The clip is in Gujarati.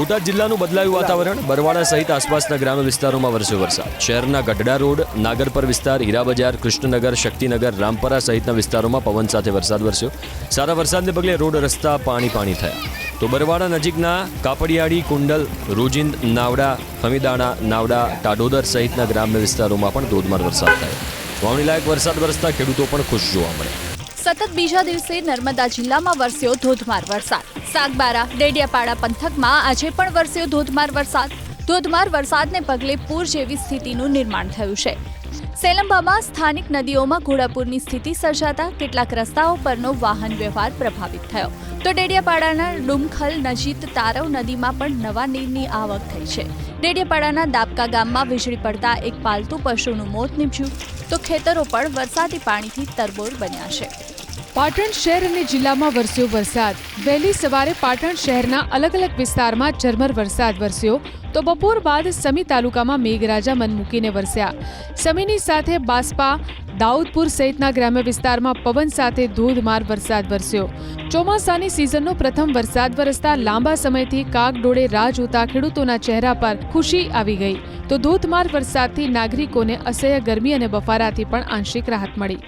બોટાદ જિલ્લાનું બદલાયું વાતાવરણ. બરવાડા સહિત આસપાસના ગ્રામ્ય વિસ્તારોમાં વરસ્યો વરસાદ. શહેરના ગઢડા રોડ, નાગરપર વિસ્તાર, હીરા બજાર, કૃષ્ણનગર, શક્તિનગર, રામપરા સહિતના વિસ્તારોમાં પવન સાથે વરસાદ વરસ્યો. સારા વરસાદને પગલે રોડ રસ્તા પાણી થયા. તો બરવાડા નજીકના કાપડિયાળી, કુંડલ, રોજિંદ, નાવડા, હમીદાણા, નાવડા, ટાડોદર સહિતના ગ્રામ્ય વિસ્તારોમાં પણ ધોધમાર વરસાદ થયો. વાવણીલાયક વરસાદ વરસતા ખેડૂતો પણ ખુશ જોવા મળ્યા. સતત બીજા દિવસે નર્મદા જિલ્લામાં વરસ્યો ધોધમાર વરસાદ. સાગબારા, ડેડિયાપાડા પંથકમાં આજે પણ વરસ્યો ધોધમાર વરસાદ. ધોધમાર વરસાદને પગલે પૂર જેવી સ્થિતિનું નિર્માણ થયું છે. સેલંબામાં સ્થાનિક નદીઓમાં ઘોડાપૂરની સ્થિતિ સર્જાતા કેટલાક રસ્તાઓ પરનો વાહન વ્યવહાર પ્રભાવિત થયો. તો ડેડિયાપાડાના ડુમખલ નજીક તારવ નદીમાં પણ નવા નીરની આવક થઈ છે. ડેડિયાપાડાના દાબકા ગામમાં વીજળી પડતા એક પાલતુ પશુનું મોત નીપજ્યું. તો ખેતરો પણ વરસાદી પાણીથી તરબોળ બન્યા છે. પાટણ શહેર અને જિલ્લામાં વરસ્યો વરસાદ. વહેલી સવારે પાટણ શહેરના અલગ અલગ વિસ્તારમાં ઝરમર વરસાદ વરસ્યો. તો બપોર બાદ સમી તાલુકામાં મેઘરાજા મન મૂકીને વરસ્યા. સમીની સાથે બાસ્પા, દાઉદપુર સહિતના ગ્રામ્ય વિસ્તારમાં પવન સાથે ધોધમાર વરસાદ વરસ્યો. ચોમાસાની સિઝનનો પ્રથમ વરસાદ વરસતા લાંબા સમયથી કાગડોળે રાહ જોતા ખેડૂતોના ચહેરા પર ખુશી આવી ગઈ. તો ધોધમાર વરસાદથી નાગરિકોને અસહ્ય ગરમી અને બફારાથી પણ આંશિક રાહત મળી.